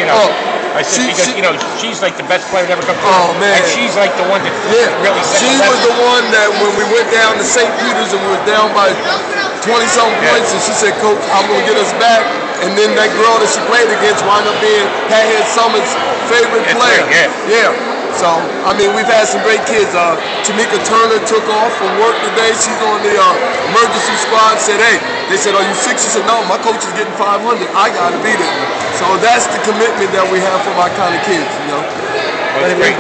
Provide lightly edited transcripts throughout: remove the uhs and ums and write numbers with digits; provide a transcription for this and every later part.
you know. I said because you know she's like the best player to ever come through. Oh man! And she's like the one that really set She was the one that when we went down to St. Peter's and we were down by 20-something points, and she said, "Coach, I'm gonna get us back." And then that girl that she played against wound up being Pat Head Summit's favorite player. Yeah. So, I mean, we've had some great kids. Tamika Turner took off from work today. She's on the emergency squad. Said, hey, they said, are you sick? She said, no, my coach is getting 500. I got to be there. So that's the commitment that we have for my kind of kids, you know. But I mean,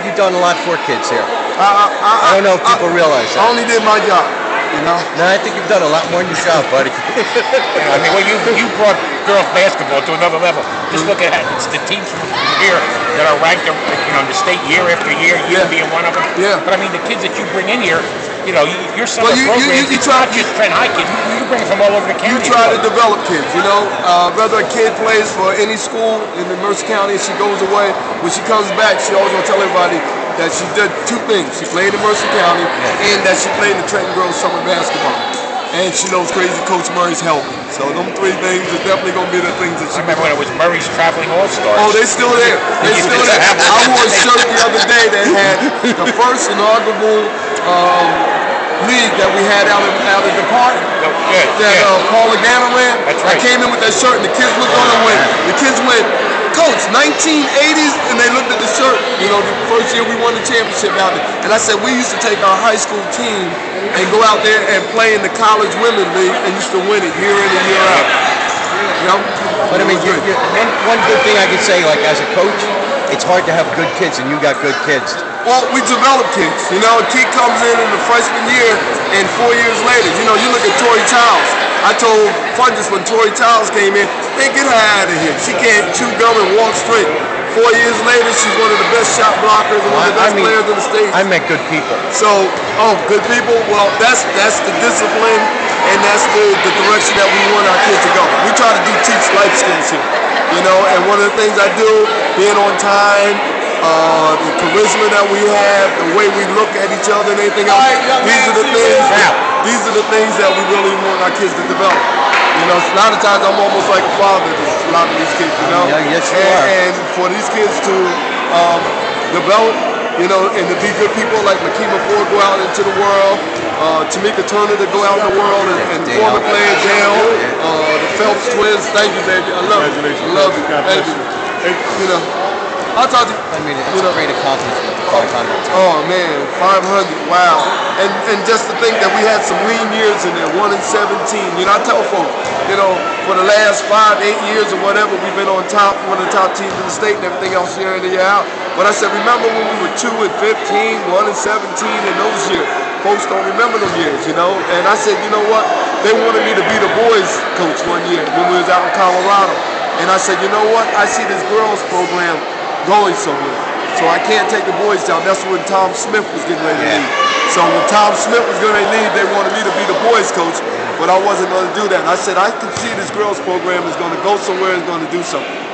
you've done a lot for kids here. I don't know if people realize that. I only did my job, you know. No, I think you've done a lot more than your job, buddy. I mean, well, you brought girls basketball to another level. Just look at it. It's the teams from here that are ranked, you know, in the state year after year, you being one of them. Yeah. But I mean, the kids that you bring in here, you know, your summer program, it's not just Trenton High kids. You bring them from all over the county. You try to develop kids, you know. Whether a kid plays for any school in the Mercer County and she goes away, when she comes back, she always gonna tell everybody that she did two things. She played in Mercer County and that she played in the Trenton girls summer basketball. And she knows crazy Coach Murray's helping. So them three things are definitely going to be the things that she... I remember when it was Murray's Traveling All-Stars. Oh, they're still there. They're still there. I wore a shirt the other day that had the first inaugural league that we had out in the park. That Paul Lagana ran. That's right. I came in with that shirt and the kids looked on and went, Coach, 1980s, and they looked at the shirt. You know, the first year we won the championship out there. And I said, we used to take our high school team and go out there and play in the college women's league and used to win it year in and year out. You know? But I mean, one good thing I could say, like as a coach, it's hard to have good kids, and you got good kids. Well, we develop kids. You know, a kid comes in the freshman year, and 4 years later, you know, you look at Tori Childs. I told Fungus when Tori Childs came in, hey, get her out of here. She can't chew gum and walk straight. 4 years later, she's one of the best shot blockers and one of the best players in the state. I met good people. So, good people. Well, that's the discipline and that's the direction that we want our kids to go. We try to teach life skills here, you know. And one of the things I do, being on time, the charisma that we have, the way we look at each other and anything else. These are the things that we really want our kids to develop. You know, a lot of times I'm almost like a father to a lot of these kids, you know? Yeah, yes, you are. And for these kids to develop, you know, and to be good people like Makima Ford go out into the world, Tamika Turner to go out in the world, and former player Dale, the Phelps twins. Thank you, baby. I love you. I love you. Thank you. You know, I'll talk to you. I mean, it's a great accomplishment. 500. Oh man, 500! Wow! And just to think that we had some lean years in there, 1 and 17. You know, I tell folks, you know, for the last 5, 8 years or whatever, we've been on top, one of the top teams in the state, and everything else year in and year out. But I said, remember when we were 2 and 15, 1 and 17 in those years? Folks don't remember them years, you know. And I said, you know what? They wanted me to be the boys coach one year when we was out in Colorado. And I said, you know what? I see this girls program going somewhere. So I can't take the boys down. That's when Tom Smith was getting ready to leave. So when Tom Smith was going to leave, they wanted me to be the boys coach, but I wasn't going to do that. I said, I can see this girls program is going to go somewhere and is going to do something.